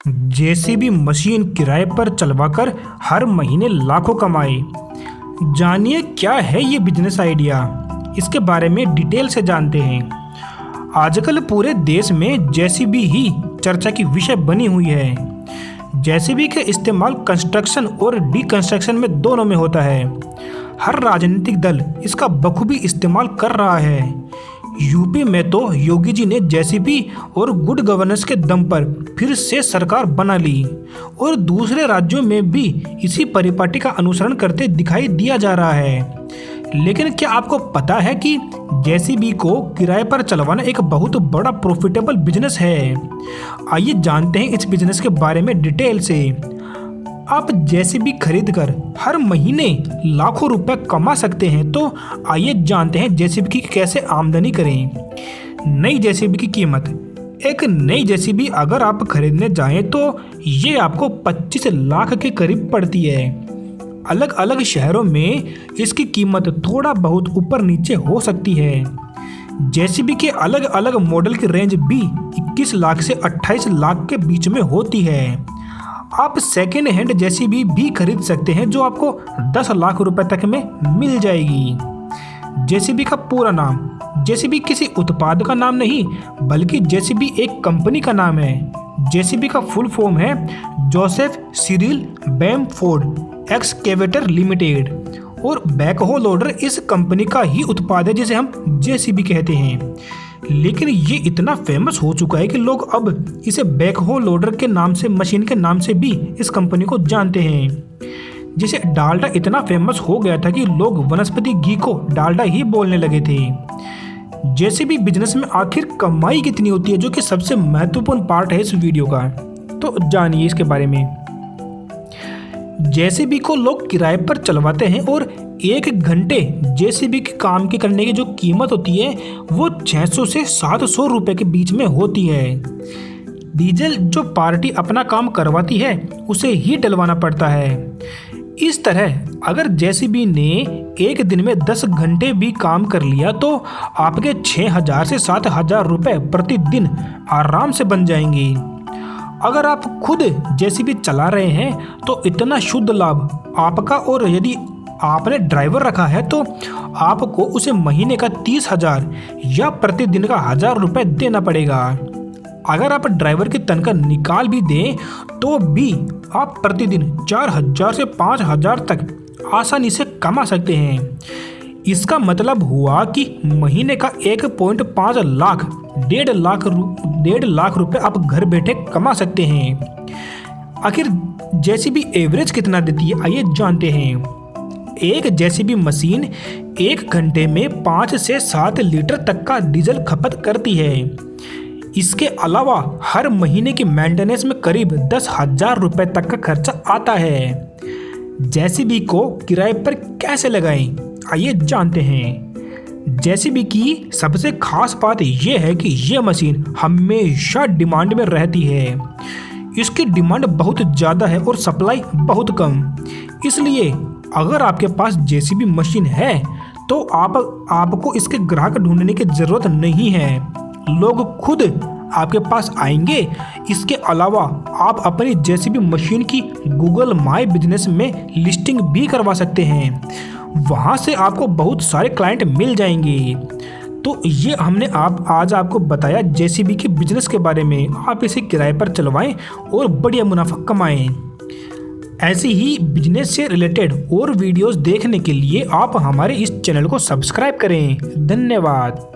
JCB machine किराए पर चलवाकर हर महीने लाखों कमाए। जानिए क्या है ये बिजनेस आइडिया, इसके बारे में डिटेल से जानते हैं। आजकल पूरे देश में जेसीबी ही चर्चा की विषय बनी हुई है। जेसीबी का इस्तेमाल कंस्ट्रक्शन और डिकंस्ट्रक्शन में दोनों में होता है। हर राजनीतिक दल इसका बखूबी इस्तेमाल कर रहा है। यूपी में तो योगी जी ने जेसीबी और गुड गवर्नेंस के दम पर फिर से सरकार बना ली और दूसरे राज्यों में भी इसी परिपाटी का अनुसरण करते दिखाई दिया जा रहा है। लेकिन क्या आपको पता है कि जेसीबी को किराए पर चलवाना एक बहुत बड़ा प्रॉफिटेबल बिजनेस है। आइए जानते हैं इस बिजनेस के बारे में डिटेल से। आप जेसीबी खरीद कर हर महीने लाखों रुपए कमा सकते हैं, तो आइए जानते हैं जेसीबी की कैसे आमदनी करें। नई जेसीबी की कीमत। एक नई जेसीबी अगर आप खरीदने जाएं तो ये आपको 25 लाख के करीब पड़ती है। अलग अलग शहरों में इसकी कीमत थोड़ा बहुत ऊपर नीचे हो सकती है। जेसीबी के अलग अलग मॉडल की रेंज भी 21 लाख से 28 लाख के बीच में होती है। आप सेकेंड हैंड जेसीबी भी खरीद सकते हैं जो आपको 10 लाख रुपए तक में मिल जाएगी। जेसीबी का पूरा नाम। जेसीबी किसी उत्पाद का नाम नहीं, बल्कि जेसीबी एक कंपनी का नाम है। जेसीबी का फुल फॉर्म है Joseph Cyril Bamford excavator limited और बैकहो लोडर इस कंपनी का ही उत्पाद है जिसे हम जेसीबी कहते हैं। लेकिन ये इतना फेमस हो चुका है कि लोग अब इसे बैकहो लोडर के नाम से, मशीन के नाम से भी इस कंपनी को जानते हैं। जिसे डालडा इतना फेमस हो गया था कि लोग वनस्पति घी को डालडा ही बोलने लगे थे। जेसीबी बिजनेस में आखिर कमाई कितनी होती है, जो कि सबसे महत्वपूर्ण पार्ट है इस वीडियो का, तो जानिए इसके बारे में। जेसीबी को लोग किराए पर चलवाते हैं और 1 घंटे जेसीबी के काम के करने की जो कीमत होती है वो 600 से 700 रुपए के बीच में होती है। डीजल जो पार्टी अपना काम करवाती है उसे ही डलवाना पड़ता है। इस तरह अगर जेसीबी ने एक दिन में 10 घंटे भी काम कर लिया तो आपके 6000 से 7000 रुपए प्रतिदिन आराम से बन जाएंगे। अगर आप खुद जेसीबी चला रहे हैं तो इतना शुद्ध लाभ आपका, और यदि आपने ड्राइवर रखा है तो आपको उसे महीने का 30,000 या प्रतिदिन का 1000 रुपए देना पड़ेगा। अगर आप ड्राइवर की तनख्वाह निकाल भी दें तो भी आप प्रतिदिन 4000 से 5000 तक आसानी से कमा सकते हैं। इसका मतलब हुआ कि महीने का 1.5 लाख 1.5 लाख रुपए आप घर बैठे कमा सकते हैं। आखिर जेसीबी एवरेज कितना देती है, आइए जानते हैं। एक जेसीबी मशीन 1 घंटे में 5 से 7 लीटर तक का डीजल खपत करती है। इसके अलावा हर महीने की मेंटेनेंस में करीब 10,000 रुपए तक का खर्चा आता है। जेसीबी को किराए पर कैसे लगाएं, आइए जानते हैं। जेसीबी की सबसे खास बात यह है कि यह मशीन हमेशा डिमांड में रहती है। इसकी डिमांड बहुत ज़्यादा है और सप्लाई बहुत कम। इसलिए अगर आपके पास जेसीबी मशीन है तो आपको इसके ग्राहक ढूंढने की ज़रूरत नहीं है। लोग खुद आपके पास आएंगे। इसके अलावा आप अपनी जेसीबी मशीन की गूगल माई बिजनेस में लिस्टिंग भी करवा सकते हैं। वहां से आपको बहुत सारे क्लाइंट मिल जाएंगे। तो ये हमने आज आपको बताया जेसीबी के बिजनेस के बारे में। आप इसे किराए पर चलवाएं और बढ़िया मुनाफा कमाएं। ऐसी ही बिजनेस से रिलेटेड और वीडियोस देखने के लिए आप हमारे इस चैनल को सब्सक्राइब करें। धन्यवाद।